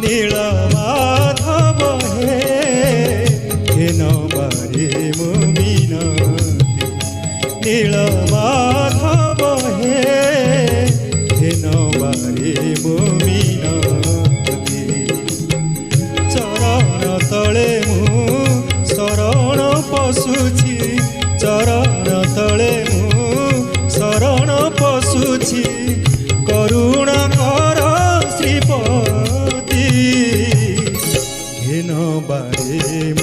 नील माधव हे नबारे मो मिनती नील माधव हे नबारे मो मिनती चरण तले मु शरण पशुछि चरण तले मु शरण पशुछि करुणा कर श्रीपति हे नबारे